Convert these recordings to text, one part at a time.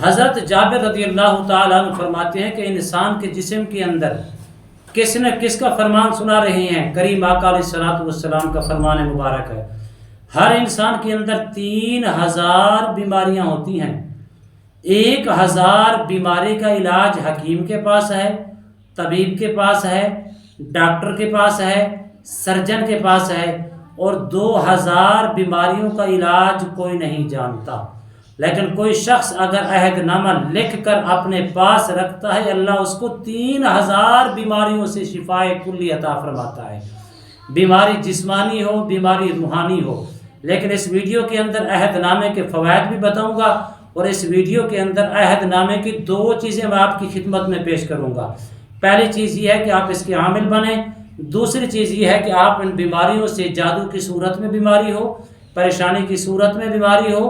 حضرت جابر رضی اللہ تعالیٰ عنہ فرماتے ہیں کہ انسان کے جسم کے اندر کس نے کس کا فرمان سنا رہے ہیں؟ کریم آقا علیہ الصلوۃ والسلام کا فرمان مبارک ہے۔ ہر انسان کے اندر 3000 بیماریاں ہوتی ہیں۔ 1000 بیماری کا علاج حکیم کے پاس ہے، طبیب کے پاس ہے، ڈاکٹر کے پاس ہے، سرجن کے پاس ہے، اور 2000 بیماریوں کا علاج کوئی نہیں جانتا۔ لیکن کوئی شخص اگر عہد نامہ لکھ کر اپنے پاس رکھتا ہے، اللہ اس کو 3000 بیماریوں سے شفاء کلی عطا فرماتا ہے، بیماری جسمانی ہو، بیماری روحانی ہو۔ لیکن اس ویڈیو کے اندر عہد نامے کے فوائد بھی بتاؤں گا، اور اس ویڈیو کے اندر عہد نامے کی 2 چیزیں میں آپ کی خدمت میں پیش کروں گا۔ پہلی چیز یہ ہے کہ آپ اس کے عامل بنیں، دوسری چیز یہ ہے کہ آپ ان بیماریوں سے جادو کی صورت میں بیماری ہو، پریشانی کی صورت میں بیماری ہو،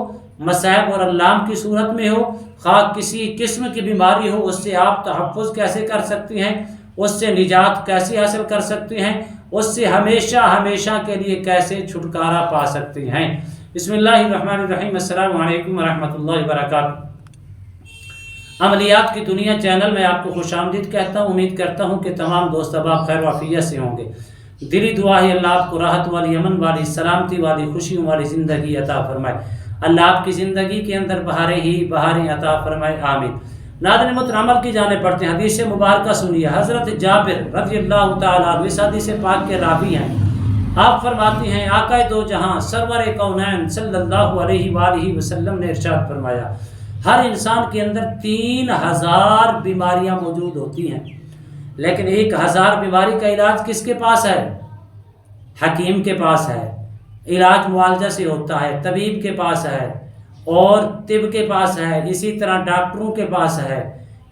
مصائب اور علام کی صورت میں ہو، خواہ کسی قسم کی بیماری ہو، اس سے آپ تحفظ کیسے کر سکتے ہیں، اس سے نجات کیسے حاصل کر سکتے ہیں، اس سے ہمیشہ ہمیشہ کے لیے کیسے چھٹکارا پا سکتے ہیں۔ بسم اللہ الرحمن الرحیم۔ السلام علیکم ورحمۃ اللہ وبرکاتہ۔ عملیات کی دنیا چینل میں آپ کو خوش آمدید کہتا ہوں۔ امید کرتا ہوں کہ تمام دوست احباب خیر و عافیت سے ہوں گے۔ دلی دعا ہے اللہ آپ کو راحت والی، امن والی، سلامتی والی، خوشیوں والی زندگی عطا فرمائے۔ اللہ آپ کی زندگی کے اندر بہاریں ہی بہاریں عطا فرمائے، آمین۔ ناظرین محترم، عمل کی جانب پڑھتے ہیں۔ حدیث مبارکہ سنیے۔ حضرت جابر رضی اللہ تعالیٰ عنہ اس حدیث پاک کے راوی ہیں۔ آپ فرماتے ہیں آقا دو جہاں سرور کونین صلی اللہ علیہ وآلہ وسلم نے ارشاد فرمایا، ہر انسان کے اندر 3000 بیماریاں موجود ہوتی ہیں، لیکن 1000 بیماری کا علاج کس کے پاس ہے؟ حکیم کے پاس ہے۔ علاج معالجہ سے ہوتا ہے، طبیب کے پاس ہے، اور طب کے پاس ہے، اسی طرح ڈاکٹروں کے پاس ہے،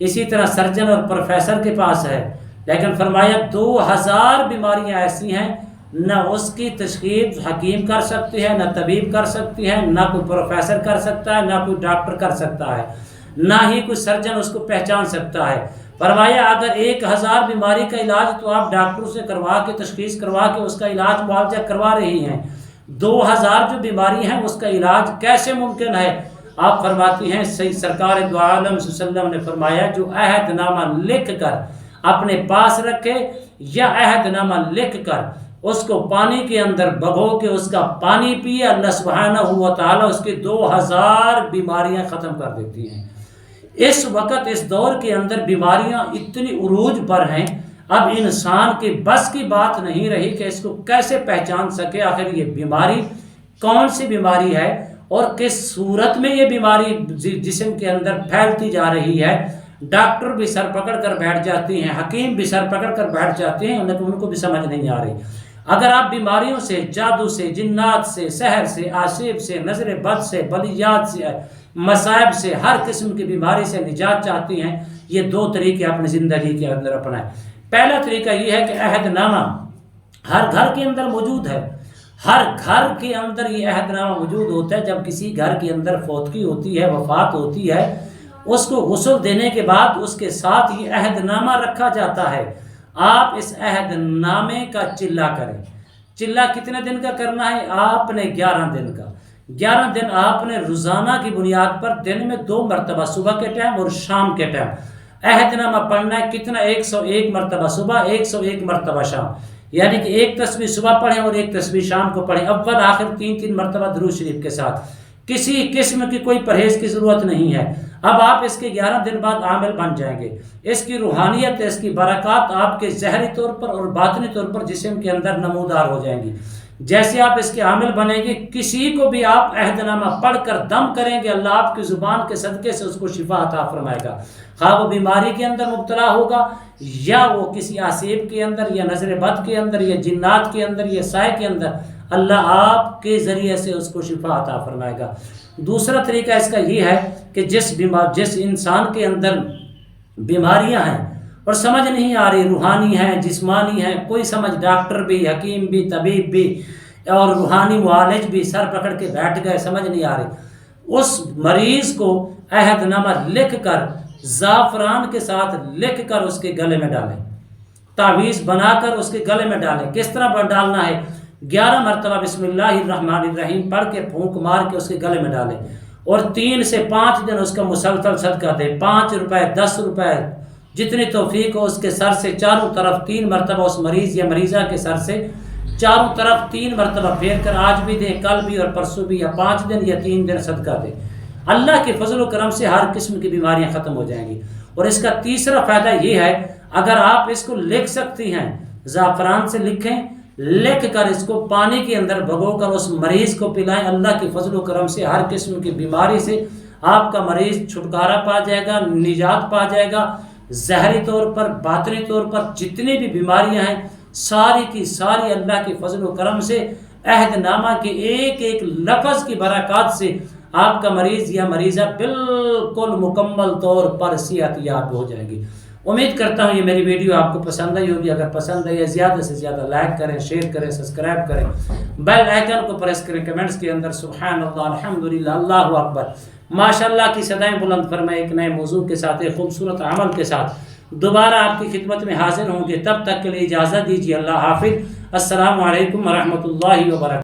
اسی طرح سرجن اور پروفیسر کے پاس ہے۔ لیکن فرمایا 2000 بیماریاں ایسی ہیں، نہ اس کی تشخیص حکیم کر سکتے ہیں، نہ طبیب کر سکتے ہیں، نہ کوئی پروفیسر کر سکتا ہے، نہ کوئی ڈاکٹر کر سکتا ہے، نہ ہی کوئی سرجن اس کو پہچان سکتا ہے۔ فرمایا اگر 1000 بیماری کا علاج تو آپ ڈاکٹروں سے کروا کے تشخیص کروا کے اس کا علاج معالجہ کروا رہی ہیں، 2000 جو بیماری ہیں اس کا علاج کیسے ممکن ہے؟ آپ فرماتی ہیں صحیح سرکار دو عالم صلی اللہ علیہ وسلم نے فرمایا جو عہد نامہ لکھ کر اپنے پاس رکھے، یا عہد نامہ لکھ کر اس کو پانی کے اندر بھگو کے اس کا پانی پیے، اللہ سبحانہ و تعالیٰ اس کے 2000 بیماریاں ختم کر دیتی ہیں۔ اس وقت اس دور کے اندر بیماریاں اتنی عروج پر ہیں، اب انسان کے بس کی بات نہیں رہی کہ اس کو کیسے پہچان سکے آخر یہ بیماری کون سی بیماری ہے، اور کس صورت میں یہ بیماری جسم کے اندر پھیلتی جا رہی ہے۔ ڈاکٹر بھی سر پکڑ کر بیٹھ جاتے ہیں، حکیم بھی سر پکڑ کر بیٹھ جاتے ہیں، ان کو بھی سمجھ نہیں آ رہی۔ اگر آپ بیماریوں سے، جادو سے، جنات سے، سحر سے، آسیب سے، نظر بد سے، بلیات سے، مصائب سے، ہر قسم کی بیماری سے نجات چاہتے ہیں، یہ 2 طریقے اپنی زندگی کے اندر اپنائیں۔ پہلا طریقہ یہ ہے کہ عہد نامہ ہر گھر کے اندر موجود ہے۔ ہر گھر کے اندر یہ عہد نامہ موجود ہوتا ہے۔ جب کسی گھر کے اندر فوتگی ہوتی ہے، وفات ہوتی ہے، اس کو غسل دینے کے بعد اس کے ساتھ یہ عہد نامہ رکھا جاتا ہے۔ آپ اس عہد نامے کا چلہ کریں۔ چلہ کتنے دن کا کرنا ہے؟ آپ نے 11 دن کا۔ 11 دن آپ نے روزانہ کی بنیاد پر دن میں 2 مرتبہ، صبح کے ٹائم اور شام کے ٹائم عہد نامہ پڑھنا ہے۔ کتنا؟ 101 مرتبہ صبح، 101 مرتبہ شام، یعنی کہ 1 تسبیح صبح پڑھیں اور 1 تسبیح شام کو پڑھیں، اول آخر 3 مرتبہ درود شریف کے ساتھ۔ کسی قسم کی کوئی پرہیز کی ضرورت نہیں ہے۔ اب آپ اس کے 11 دن بعد عامل بن جائیں گے۔ اس کی روحانیت، اس کی برکات آپ کے ظاہری طور پر اور باطنی طور پر جسم کے اندر نمودار ہو جائیں گی۔ جیسے آپ اس کے عامل بنیں گے، کسی کو بھی آپ عہد نامہ پڑھ کر دم کریں گے، اللہ آپ کی زبان کے صدقے سے اس کو شفا عطا فرمائے گا۔ خواہ وہ بیماری کے اندر مبتلا ہوگا، یا وہ کسی آسیب کے اندر، یا نظر بد کے اندر، یا جنات کے اندر، یا سائے کے اندر، اللہ آپ کے ذریعے سے اس کو شفا عطا فرمائے گا۔ دوسرا طریقہ اس کا یہ ہے کہ جس انسان کے اندر بیماریاں ہیں اور سمجھ نہیں آ رہی، روحانی ہیں، جسمانی ہیں، کوئی سمجھ، ڈاکٹر بھی، حکیم بھی، طبیب بھی اور روحانی معالج بھی سر پکڑ کے بیٹھ گئے، سمجھ نہیں آ رہی، اس مریض کو عہد نامہ لکھ کر زعفران کے ساتھ لکھ کر اس کے گلے میں ڈالیں، تعویذ بنا کر اس کے گلے میں ڈالیں۔ کس طرح ڈالنا ہے؟ 11 مرتبہ بسم اللہ الرحمن الرحیم پڑھ کے پھونک مار کے اس کے گلے میں ڈالیں، اور 3 سے 5 دن اس کا مسلسل صدقہ دے، 5 روپے 10 روپے جتنی توفیق ہو اس کے سر سے چاروں طرف 3 مرتبہ اس مریض یا مریضہ کے سر سے چاروں طرف 3 مرتبہ پھیر کر آج بھی دے، کل بھی اور پرسوں بھی، یا 5 دن یا 3 دن صدقہ دے، اللہ کے فضل و کرم سے ہر قسم کی بیماریاں ختم ہو جائیں گی۔ اور اس کا تیسرا فائدہ یہ ہے، اگر آپ اس کو لکھ سکتی ہیں، زعفران سے لکھیں، لکھ کر اس کو پانی کے اندر بھگو کر اس مریض کو پلائیں، اللہ کے فضل و کرم سے ہر قسم کی بیماری سے آپ کا مریض چھٹکارا پا جائے گا، نجات پا جائے گا۔ ظاہری طور پر، باطنی طور پر جتنی بھی بیماریاں ہیں ساری کی ساری اللہ کے فضل و کرم سے، عہد نامہ کے ایک ایک لفظ کی برکات سے آپ کا مریض یا مریضہ بالکل مکمل طور پر صحت یاب ہو جائے گی۔ امید کرتا ہوں یہ میری ویڈیو آپ کو پسند آئی ہوگی۔ اگر پسند آئی ہے زیادہ سے زیادہ لائک کریں، شیئر کریں، سبسکرائب کریں، بیل آئیکن کو پریس کریں، کمنٹس کے اندر سبحان اللہ، الحمدللہ، اللہ اکبر، ماشاءاللہ کی صدائیں بلند فرمائے۔ ایک نئے موضوع کے ساتھ، ایک خوبصورت عمل کے ساتھ دوبارہ آپ کی خدمت میں حاضر ہوں گے۔ تب تک کے لیے اجازت دیجیے، اللہ حافظ، السلام علیکم ورحمۃ اللہ وبرکاتہ۔